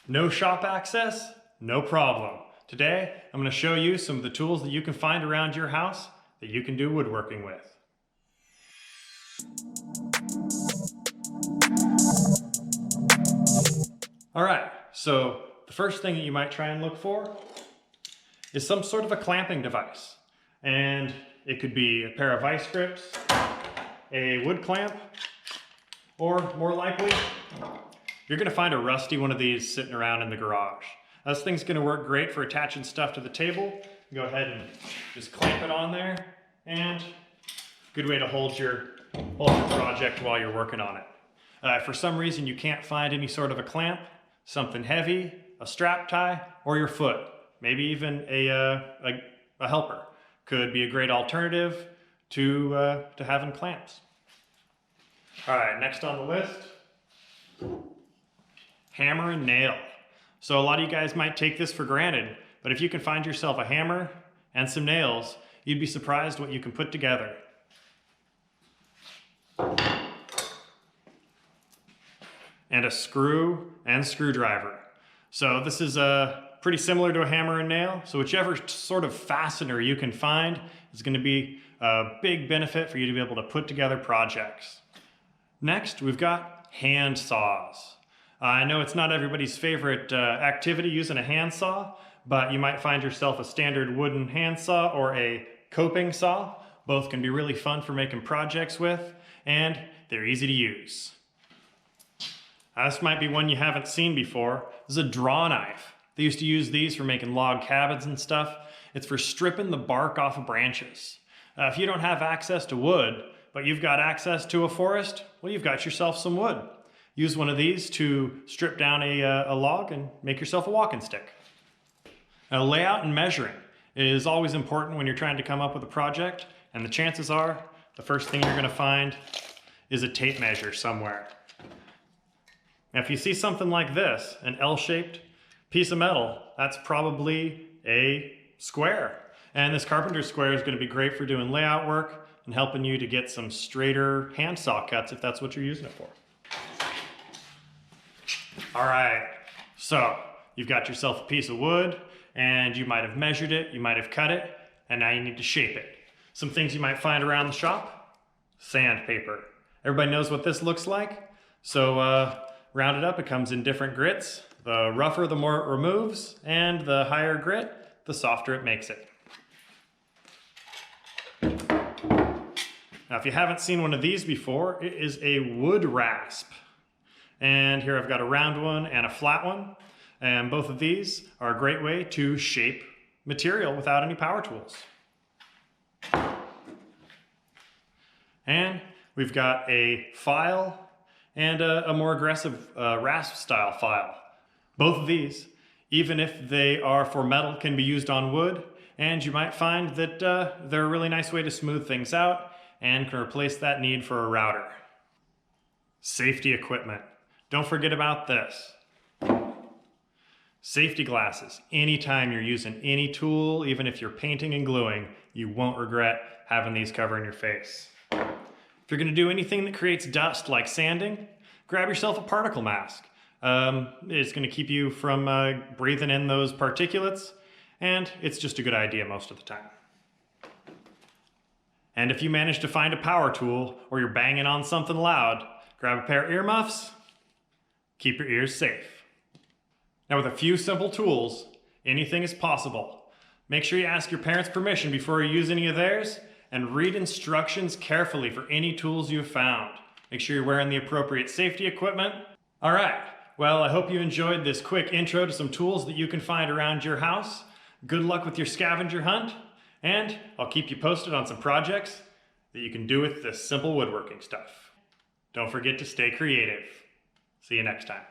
No shop access? No problem. Today, I'm going to show you some of the tools that you can find around your house that you can do woodworking with. Alright, so the first thing that you might try and look for is some sort of a clamping device. And it could be a pair of vice grips, a wood clamp, or more likely, you're going to find a rusty one of these sitting around in the garage. This thing's going to work great for attaching stuff to the table. Go ahead and just clamp it on there, and good way to hold your project while you're working on it. If for some reason you can't find any sort of a clamp, something heavy, a strap tie, or your foot, maybe even a helper, could be a great alternative to having clamps. All right, next on the list, hammer and nail. So a lot of you guys might take this for granted, but if you can find yourself a hammer and some nails, you'd be surprised what you can put together. And a screw and screwdriver. So this is pretty similar to a hammer and nail. So whichever sort of fastener you can find is going to be a big benefit for you to be able to put together projects. Next, we've got hand saws. I know it's not everybody's favorite activity using a hand saw, but you might find yourself a standard wooden hand saw or a coping saw. Both can be really fun for making projects with, and they're easy to use. This might be one you haven't seen before. This is a draw knife. They used to use these for making log cabins and stuff. It's for stripping the bark off of branches. If you don't have access to wood, but you've got access to a forest, well, you've got yourself some wood. Use one of these to strip down a log and make yourself a walking stick. Now, layout and measuring is always important when you're trying to come up with a project, and the chances are the first thing you're going to find is a tape measure somewhere. Now, if you see something like this, an L-shaped piece of metal, that's probably a square. And this carpenter square is going to be great for doing layout work and helping you to get some straighter handsaw cuts if that's what you're using it for. All right, so you've got yourself a piece of wood, and you might have measured it, you might have cut it, and now you need to shape it. Some things you might find around the shop: sandpaper. Everybody knows what this looks like, so rounded up, it comes in different grits. The rougher, the more it removes, and the higher grit, the softer it makes it. Now, if you haven't seen one of these before, it is a wood rasp. And here I've got a round one and a flat one. And both of these are a great way to shape material without any power tools. And we've got a file and a more aggressive rasp style file. Both of these, even if they are for metal, can be used on wood, and you might find that they're a really nice way to smooth things out and can replace that need for a router. Safety equipment. Don't forget about this. Safety glasses. Anytime you're using any tool, even if you're painting and gluing, you won't regret having these covering your face. If you're going to do anything that creates dust like sanding, grab yourself a particle mask. It's going to keep you from breathing in those particulates, and it's just a good idea most of the time. And if you manage to find a power tool or you're banging on something loud, grab a pair of earmuffs, keep your ears safe. Now, with a few simple tools, anything is possible. Make sure you ask your parents' permission before you use any of theirs, and read instructions carefully for any tools you've found. Make sure you're wearing the appropriate safety equipment. All right, well, I hope you enjoyed this quick intro to some tools that you can find around your house. Good luck with your scavenger hunt, and I'll keep you posted on some projects that you can do with this simple woodworking stuff. Don't forget to stay creative. See you next time.